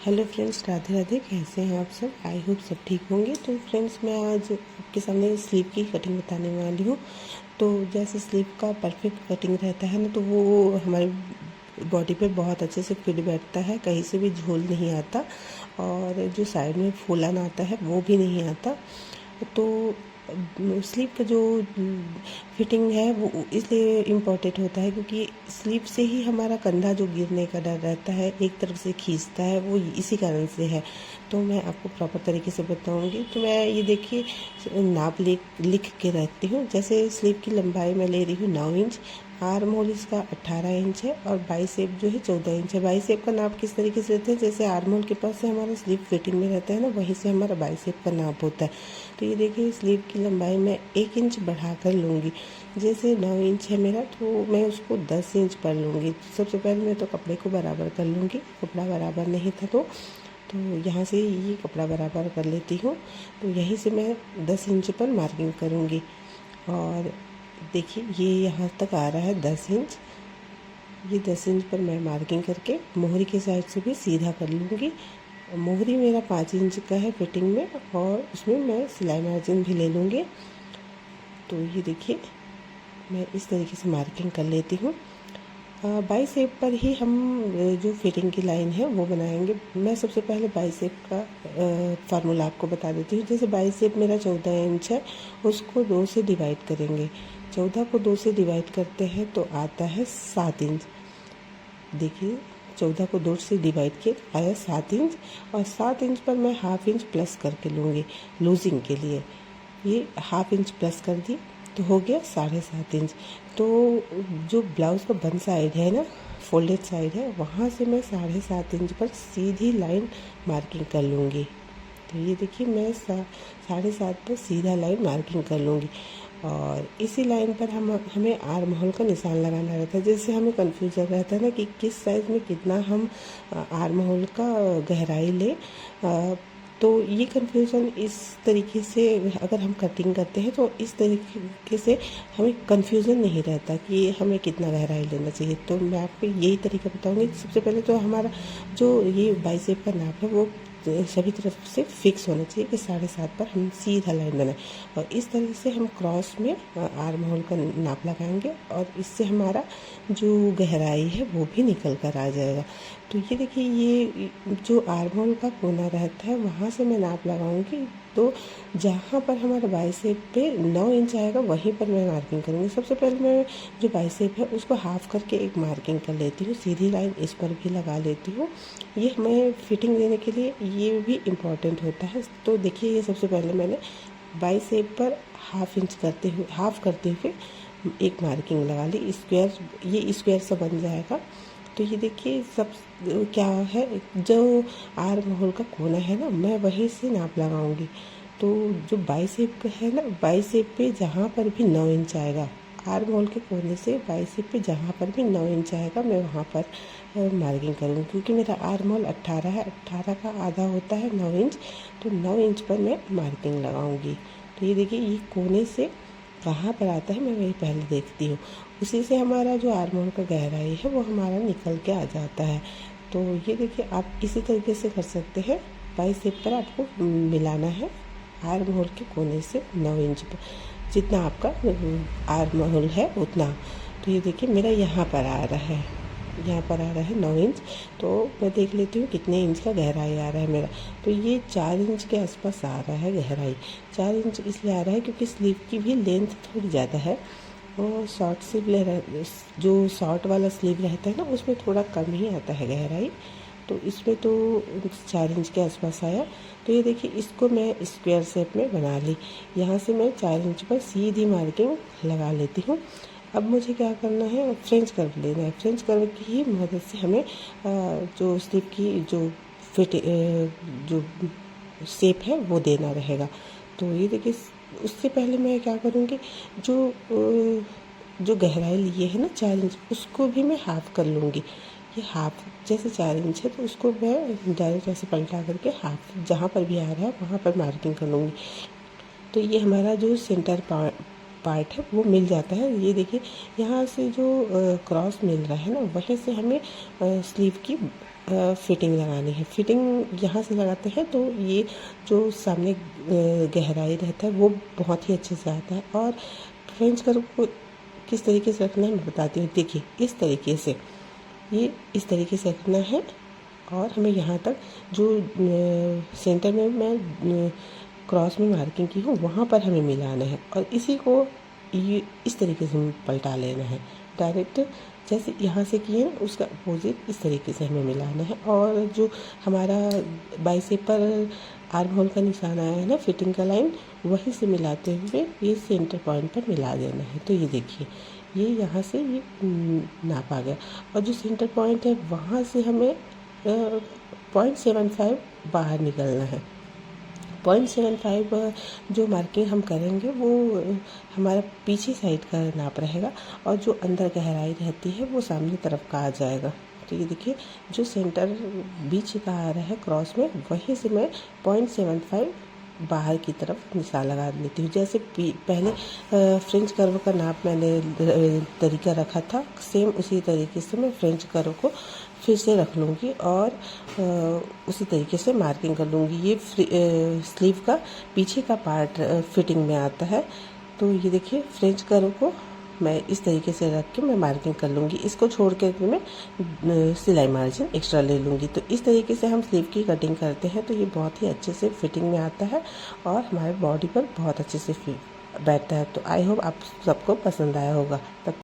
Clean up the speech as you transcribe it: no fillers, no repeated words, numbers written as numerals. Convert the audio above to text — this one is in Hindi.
Hello friends, Radhe Radhe. कैसे हैं आप सब? आई होप सब ठीक होंगे। तो फ्रेंड्स, मैं आज आपके सामने स्लीव की कटिंग बताने वाली हूँ। तो जैसे स्लीव का परफेक्ट कटिंग रहता है ना, तो वो हमारी बॉडी पे बहुत अच्छे से फिट बैठता है, कहीं से भी झोल नहीं आता और जो साइड में फूलन आता है वो भी नहीं आता। तो स्लीव का जो फिटिंग है वो इसलिए इम्पोर्टेंट होता है क्योंकि स्लीव से ही हमारा कंधा जो गिरने का डर रहता है, एक तरफ से खींचता है, वो इसी कारण से है। तो मैं आपको प्रॉपर तरीके से बताऊंगी। तो मैं ये देखिए नाप लिख के रखती हूँ। जैसे स्लीव की लंबाई मैं ले रही हूँ 9 इंच, आर्म होल इसका 18 इंच है और बाइसेप जो है 14 इंच है। बाइसेप का नाप किस तरीके से लेते हैं, जैसे आर्म होल के पास से हमारा स्लीव फिटिंग में रहता है ना, वहीं से हमारा बाइसेप का नाप होता है। तो ये देखिए स्लीव की लंबाई मैं 1 इंच बढ़ा कर लूँगी। जैसे 9 इंच है मेरा, तो मैं उसको 10 इंच पर लूँगी। सबसे पहले मैं तो कपड़े को बराबर कर लूँगी। कपड़ा बराबर नहीं था तो यहाँ से ये कपड़ा बराबर कर लेती हूँ। तो यहीं से मैं 10 इंच पर मार्किंग करूँगी और देखिए ये यहाँ तक आ रहा है 10 इंच। ये 10 इंच पर मैं मार्किंग करके मोहरी के साइड से भी सीधा कर लूँगी। मोहरी मेरा 5 इंच का है फिटिंग में और उसमें मैं सिलाई मार्जिन भी ले लूँगी। तो ये देखिए मैं इस तरीके से मार्किंग कर लेती हूँ। बाइसेप पर ही हम जो फिटिंग की लाइन है वो बनाएंगे। मैं सबसे पहले बाइसेप का फार्मूला आपको बता देती हूँ। जैसे बाइसेप मेरा 14 इंच है, उसको 2 से डिवाइड करेंगे। 14 को 2 से डिवाइड करते हैं तो आता है 7 इंच। देखिए 14 को 2 से डिवाइड किए आया 7 इंच और 7 इंच पर मैं हाफ इंच प्लस करके लूँगी लूजिंग के लिए। ये हाफ इंच प्लस कर दी तो हो गया 7.5 इंच। तो जो ब्लाउज़ का बन साइड है ना, फोल्डेड साइड है, वहाँ से मैं 7.5 इंच पर सीधी लाइन मार्किंग कर लूँगी। तो ये देखिए मैं 7.5 पर सीधा लाइन मार्किंग कर लूँगी और इसी लाइन पर हमें आर्म होल का निशान लगाना रहता है। जैसे हमें कन्फ्यूजन रहता है ना कि किस साइज़ में कितना हम आर्म होल का गहराई लें। तो ये कन्फ्यूज़न इस तरीके से अगर हम कटिंग करते हैं तो इस तरीके से हमें कन्फ्यूज़न नहीं रहता कि हमें कितना गहराई लेना चाहिए। तो मैं आपको यही तरीका बताऊंगी। सबसे पहले तो हमारा जो ये बाइसेप का नाप है वो सभी तरफ से फिक्स होना चाहिए कि 7.5 पर हम सीधा लाइन बनाएं और इस तरह से हम क्रॉस में आर्म होल का नाप लगाएंगे और इससे हमारा जो गहराई है वो भी निकल कर आ जाएगा। तो ये देखिए ये जो आर्म होल का कोना रहता है वहाँ से मैं नाप लगाऊंगी। तो जहाँ पर हमारा बाइसेप पे 9 इंच आएगा वहीं पर मैं मार्किंग करूँगी। सबसे पहले मैं जो बाइसेप है उसको हाफ करके एक मार्किंग कर लेती हूँ, सीधी लाइन इस पर भी लगा लेती हूँ। ये हमें फिटिंग देने के लिए ये भी इम्पॉर्टेंट होता है। तो देखिए ये सबसे पहले मैंने बाइसेप पर हाफ करते हुए एक मार्किंग लगा ली। स्क्वायर, ये स्क्वायर सा बन जाएगा। तो ये देखिए सब क्या है, जो आर्म होल का कोना है ना, मैं वहीं से नाप लगाऊंगी। तो जो बाइसेप है ना, बाइसेप पे जहाँ पर भी 9 इंच आएगा, आर्म होल के कोने से बाइसेप पे जहाँ पर भी 9 इंच आएगा मैं वहाँ पर मार्किंग करूँगी। क्योंकि मेरा आर्म होल 18 है, 18 का आधा होता है 9 इंच, तो 9 इंच पर मैं मार्किंग लगाऊंगी। तो ये देखिए ये कोने से कहाँ पर आता है मैं वही पहले देखती हूँ। उसी से हमारा जो आर्म होल का गहराई है वो हमारा निकल के आ जाता है। तो ये देखिए आप इसी तरीके से कर सकते हैं। बाइसेप पर आपको मिलाना है आर्म होल के कोने से 9 इंच पर, जितना आपका आर्म होल है उतना। तो ये देखिए मेरा यहाँ पर आ रहा है, यहाँ पर आ रहा है 9 इंच। तो मैं देख लेती हूँ कितने इंच का गहराई आ रहा है मेरा। तो ये 4 इंच के आसपास आ रहा है गहराई। 4 इंच इसलिए आ रहा है क्योंकि स्लीव की भी लेंथ थोड़ी ज़्यादा है और शॉर्ट स्लीव जो शॉर्ट वाला स्लीव रहता है ना उसमें थोड़ा कम ही आता है गहराई। तो इसमें तो 4 इंच के आसपास आया। तो ये देखिए इसको मैं स्क्वायर शेप में बना ली। यहाँ से मैं 4 इंच पर सीधी मार्किंग लगा लेती हूँ। अब मुझे क्या करना है, फ्रेंच कर्व लेना है। फ्रेंच कर्व की ही मदद से हमें जो स्लीव की जो जो शेप है वो देना रहेगा। तो ये देखिए उससे पहले मैं क्या करूँगी, जो गहराई लिए है ना 4 इंच, उसको भी मैं हाफ कर लूँगी। ये हाफ जैसे 4 इंच है तो उसको मैं डायरेक्ट ऐसे पलटा करके हाफ जहाँ पर भी आ रहा है वहाँ पर मार्किंग कर लूँगी। तो ये हमारा जो सेंटर पार्ट है वो मिल जाता है। ये देखिए यहाँ से जो क्रॉस मिल रहा है ना, वहीं से हमें स्लीव की फिटिंग लगानी है। फिटिंग यहाँ से लगाते हैं तो ये जो सामने गहराई रहता है वो बहुत ही अच्छे से आता है। और फ्रेंच कर्व को किस तरीके से रखना है मैं बताती हूँ। देखिए इस तरीके से, ये इस तरीके से रखना है और हमें यहाँ तक जो सेंटर में मैं क्रॉस में मार्किंग की हूँ वहाँ पर हमें मिलाना है और इसी को ये इस तरीके से पलटा लेना है। डायरेक्ट जैसे यहाँ से किए हैं उसका अपोजिट इस तरीके से हमें मिलाना है। और जो हमारा बाइसेप पर आर्म होल का निशान आया है ना, फिटिंग का लाइन, वहीं से मिलाते हुए ये सेंटर पॉइंट पर मिला देना है। तो ये देखिए ये यहाँ से ये नाप आ गया और जो सेंटर पॉइंट है वहाँ से हमें 0.75 बाहर निकलना है। 0.75 जो मार्किंग हम करेंगे वो हमारा पीछे साइड का नाप रहेगा और जो अंदर गहराई रहती है वो सामने तरफ का आ जाएगा। तो ये देखिए जो सेंटर बीच का आ रहा है क्रॉस में, वहीं से मैं 0.75 बाहर की तरफ निशान लगा लेती हूँ। जैसे पहले फ्रेंच कर्व का नाप मैंने तरीका रखा था, सेम उसी तरीके से मैं फ्रेंच कर्व को फिर से रख लूँगी और उसी तरीके से मार्किंग कर लूँगी। ये स्लीव का पीछे का पार्ट फिटिंग में आता है। तो ये देखिए फ्रेंच कर्व को मैं इस तरीके से रख के मैं मार्किंग कर लूँगी। इसको छोड़ के मैं सिलाई मार्जिन एक्स्ट्रा ले लूँगी। तो इस तरीके से हम स्लीव की कटिंग करते हैं तो ये बहुत ही अच्छे से फिटिंग में आता है और हमारे बॉडी पर बहुत अच्छे से बैठता है। तो आई होप आप सबको पसंद आया होगा। तब